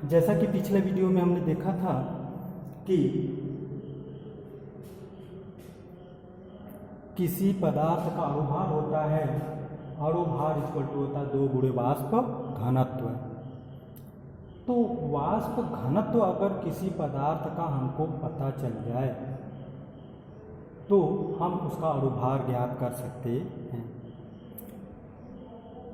जैसा कि पिछले वीडियो में हमने देखा था कि किसी पदार्थ का अणुभार होता है, अणुभार इक्वल टू होता है 2 गुणे वाष्प घनत्व। तो वाष्प घनत्व अगर किसी पदार्थ का हमको पता चल जाए तो हम उसका अणुभार ज्ञात कर सकते हैं।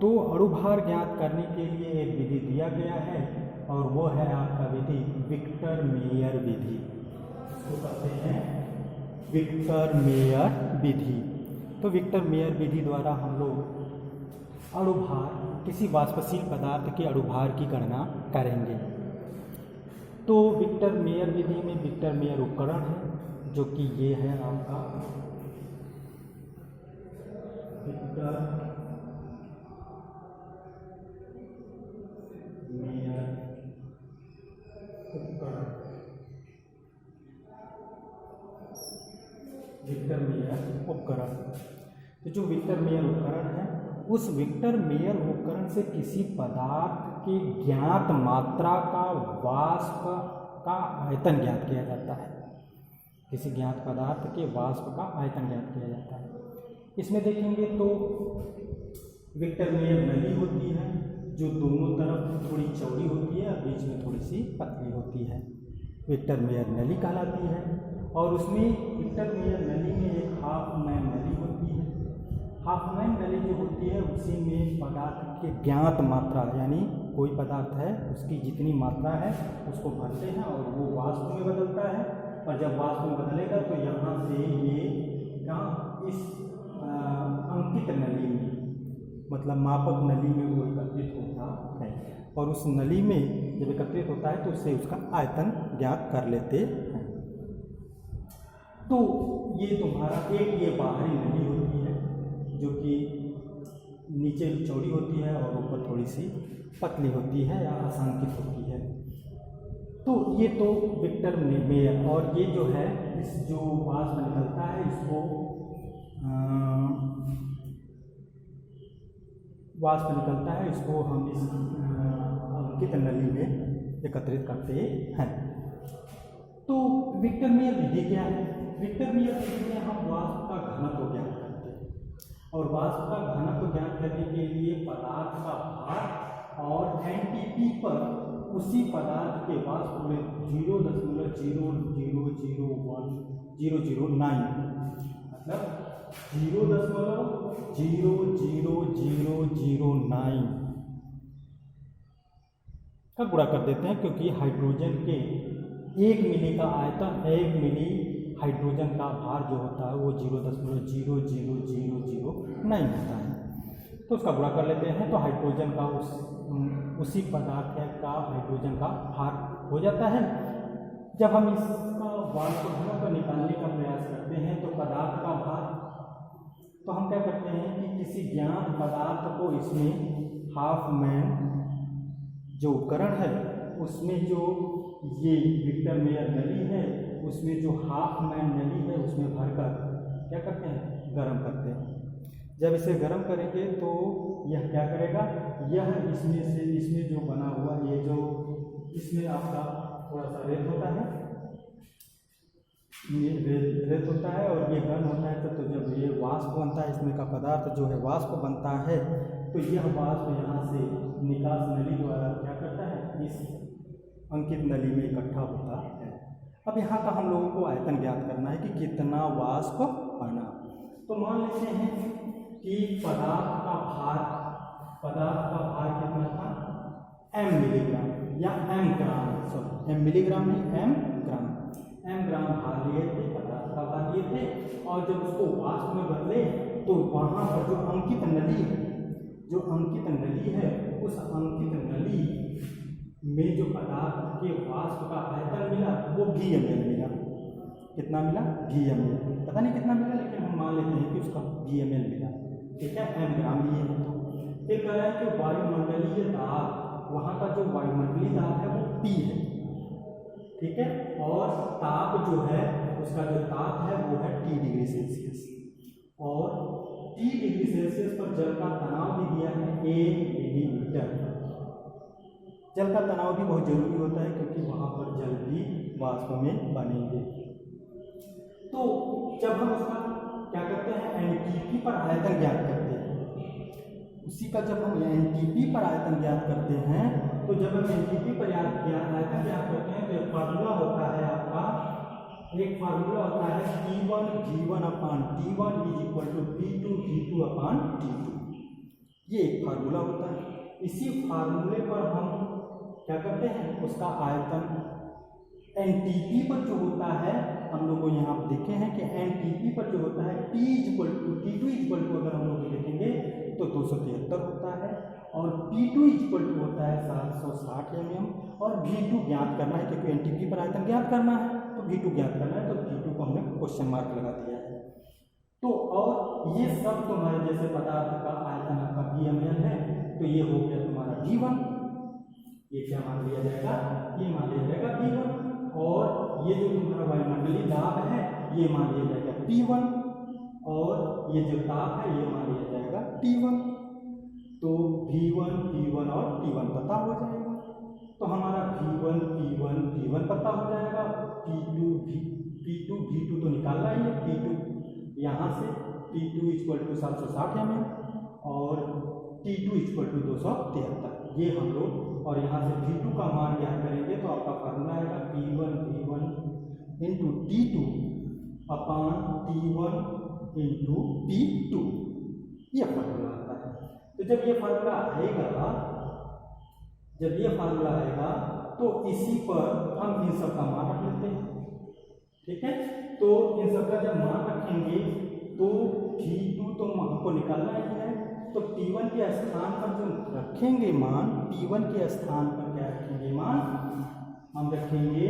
तो अणुभार ज्ञात करने के लिए एक विधि दिया गया है और वो है आपका विधि विक्टर मेयर विधि। इसको कहते हैं विक्टर मेयर विधि। तो विक्टर मेयर विधि द्वारा हम लोग अणुभार, किसी वाष्पशील पदार्थ के अणुभार की गणना करेंगे। तो विक्टर मेयर विधि में विक्टर मेयर उपकरण है, जो कि ये है आपका विक्टर मेयर उपकरण। विक्टर मेयर उपकरण, तो जो विक्टर मेयर उपकरण है, उस विक्टर मेयर उपकरण से किसी पदार्थ की ज्ञात मात्रा का वाष्प का आयतन ज्ञात किया जाता है। किसी ज्ञात पदार्थ के वाष्प का आयतन ज्ञात किया जाता है। इसमें देखेंगे तो विक्टर मेयर नली होती है, जो दोनों तरफ थोड़ी चौड़ी होती है और बीच में थोड़ी सी पतली होती है, विक्टर मेयर नली कहलाती है। और उसमें विक्टर मेयर नली में एक हाफ मैन नली होती है। हाफ मैन नली जो होती है उसी में पदार्थ की ज्ञात मात्रा, यानी कोई पदार्थ है उसकी जितनी मात्रा है उसको भरते हैं और वो वाष्प में बदलता है। और जब वाष्प में बदलेगा तो यहाँ से ये इस अंकित नली में, मतलब मापक नली में वो एकत्रित होता है और उस नली में जब एकत्रित होता है तो उससे उसका आयतन ज्ञात कर लेते हैं। तो ये तुम्हारा एक ये बाहरी नली होती है जो कि नीचे चौड़ी होती है और ऊपर थोड़ी सी पतली होती है या असंकित होती है। तो ये तो विक्टर मेयर, और ये जो है इस जो वाष्प निकलता है इसको वाष्प निकलता है इसको हम इस अंकित नली में एकत्रित करते हैं। तो विक्टर मेयर विधि क्या है? विक्टर मेयर विधि में हम वाष्प का घनत्व ज्ञात करते हैं और वाष्प का घनत्व ज्ञात करने के लिए पदार्थ का भार और एनटीपी पर उसी पदार्थ के वाष्प में 0.0001009 मतलब 0.00009 का गुणा कर देते हैं, क्योंकि हाइड्रोजन के 1 मिली का आयतन, 1 मिली हाइड्रोजन का भार जो होता है वो 0.00009 होता है। तो उसका गुणा कर लेते हैं तो हाइड्रोजन का उसी पदार्थ का हाइड्रोजन का भार हो जाता है। जब हम इसका वाष्प घनत्व निकालने का प्रयास करते हैं तो पदार्थ का भार, तो हम क्या करते हैं कि किसी ज्ञात पदार्थ को इसमें हाफ मैन जो उपकरण है उसमें जो ये विक्टर मेयर नली है उसमें जो हाफ मैन नली है उसमें भरकर क्या करते हैं, गर्म करते हैं। जब इसे गर्म करेंगे तो यह क्या करेगा, यह इसमें जो बना हुआ ये जो इसमें आपका थोड़ा सा रेत होता है, ये रेत होता है और ये गर्म होता है। तो जब ये वाष्प बनता है, इसमें का पदार्थ जो है वाष्प बनता है, तो यह वाष्प यहाँ से निकास नली द्वारा क्या करता है, इस अंकित नली में इकट्ठा होता है। अब यहाँ का हम लोगों को आयतन ज्ञात करना है कि कितना वाष्प बना। तो मान लेते हैं कि पदार्थ का भार कितना था, m मिलीग्राम या m ग्राम, सॉरी m मिलीग्राम नहीं m ग्राम भार लिए थे, पदार्थ का भार लिए थे। और जब उसको वाष्प में बदले तो वहाँ पर जो अंकित नली है उस अंकित नली में जो पदार्थ के वाष्प का आयतन मिला वो VmL मिला। कितना मिला? VmL, पता नहीं कितना मिला लेकिन हम मान लेते हैं कि उसका VmL मिला। ठीक है, m ग्राम लिए हैं। तो फिर कह रहा है कि वायुमंडलीय दाब, वहाँ का जो वायुमंडलीय दाब है वो P है। ठीक है, और ताप जो है उसका जो ताप है वो है T डिग्री सेल्सियस, और T डिग्री सेल्सियस पर जल का तनाव भी दिया है 1 मिलीमीटर। जल का तनाव भी बहुत जरूरी होता है क्योंकि वहाँ पर जल भी वाष्प में बनेंगे। तो जब हम उसका क्या करते हैं, एनटीपी पर आयतन ज्ञात करते हैं, उसी का जब हम एनटीपी पर आयतन ज्ञात करते हैं, तो जब हम एनटीपी पर आयतन ज्ञात करते हैं तो एक फार्मूला होता है आपका, एक फार्मूला होता है P1 V1 upon T1 is equal to P2 V2 upon T2। ये एक फार्मूला होता है। इसी फार्मूले पर हम क्या करते हैं, उसका आयतन एनटीपी पर जो होता है, हम लोग को यहाँ देखे हैं कि एनटीपी पर जो होता है T equal to T2 equal to अगर हम लोग देखेंगे तो 273 होता है, और P2 इक्वल टू होता है 760 mm, और V2 ज्ञात करना है क्योंकि एनटीपी पर आयतन ज्ञात करना है, तो V2 ज्ञात करना है, तो V2 को हमने क्वेश्चन मार्क लगा दिया है। तो और ये सब तुम्हारे जैसे पदार्थ का आयतन आपका VML है, तो ये हो गया तुम्हारा V1, ये क्या मान लिया जाएगा, ये मान लिया जाएगा V1, और ये जो तुम्हारा वायुमंडलीय दाब है ये मान लिया जाएगा P1, और ये जो ताप है ये मान लिया जाएगा T1। तो V1 P1 और T1 पता हो जाएगा, तो हमारा V1 P1 T1 पता हो जाएगा, P2 V2 तो निकालना ही है, P2 यहाँ से P2 इक्वल टू 760 mm और T2 इक्वल टू 273, ये हम लोग, और यहाँ से V2 का मान ज्ञात करेंगे तो आपका फार्मूला आएगा P1 V1 इंटू T2 अपान T1 इंटू P2, ये फार्मूला आता है। तो जब ये फार्मूला आएगा, तो इसी पर हम इन सब का मान रख लेते हैं, ठीक है। तो इन सब का जब मान रखेंगे तो T2 तो हमको निकालना ही है, तो T1 के स्थान पर जो रखेंगे मान, T1 के स्थान पर क्या रखेंगे मान, हम रखेंगे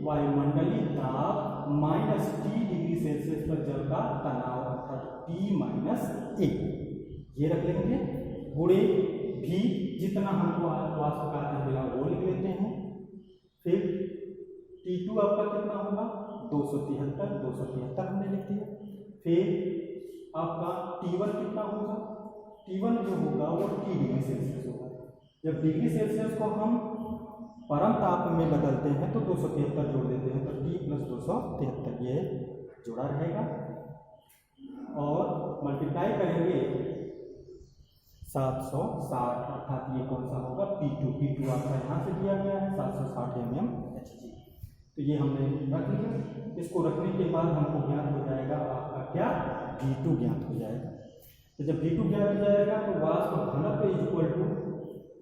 वायुमंडलीय दाब माइनस T डिग्री सेल्सियस पर जल का तनाव अर्थात T-A, ये रख लेंगे, गुणे भी जितना हमको वाष्प का आयतन मिला वो लिख लेते हैं। फिर T2 आपका कितना होगा 273 हमने लिख दिया। फिर आपका T1 कितना होगा, T1 जो होगा वो T डिग्री सेल्सियस होगा। जब डिग्री सेल्सियस को हम परम ताप में बदलते हैं तो 273 जोड़ देते हैं, तो T प्लस 273 ये जुड़ा रहेगा, और मल्टीप्लाई करेंगे 760, अर्थात ये कौन सा होगा P2 आपका यहाँ से दिया गया है 760 mmHg। तो ये हमने रख लिया। इसको रखने के बाद हमको ज्ञात हो जाएगा आपका क्या, V2 ज्ञात हो जाएगा। तो जब V2 ज्ञात हो जाएगा तो वाष्प घनत्व इक्वल टू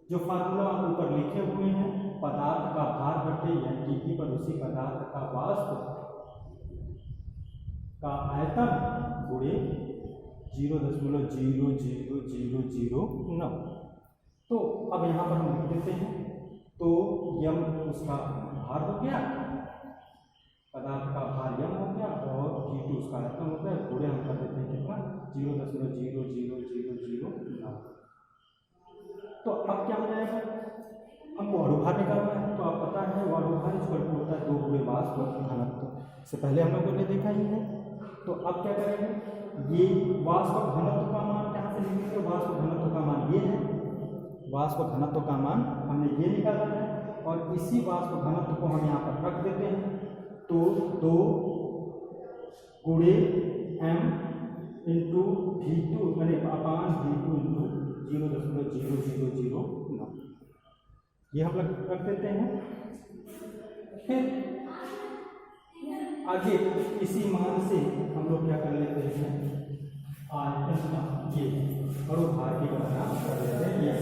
जो फार्मूला आप ऊपर लिखे हुए हैं, पदार्थ का भार बटे एनटीपी पर उसी पदार्थ का वाष्प का आयतन गुणे 0.00009। तो अब यहाँ पर हम लिख देते हैं, तो यम उसका भार हो गया, पदार्थ का भार यम हो गया, और V2 उसका आयतन हो गया, गुणे हम कर देते हैं कितना 0.00009। तो अब क्या हो जाएगा, हमको अणुभार निकालना है, तो आप पता है वो अणुभार इक्वल टू होता है 2 गुणे वाष्प घनत्व, इससे पहले हम लोगों ने देखा ही है। तो अब क्या करेंगे, ये वाष्प घनत्व का मान कहाँ से निकलेंगे, वाष्प घनत्व का मान ये है, वाष्प घनत्व का मान हमने ये निकाला है, और इसी वाष्प घनत्व को हम यहाँ पर रख देते हैं, तो 2 गुणे m इंटू V2 अपान V2 इंटू 0.0009, ये हम लोग रख देते हैं। फिर आगे इसी मान से हम लोग क्या कर लेते हैं, आयतन का ये अणुभार की गणना कर लेते हैं।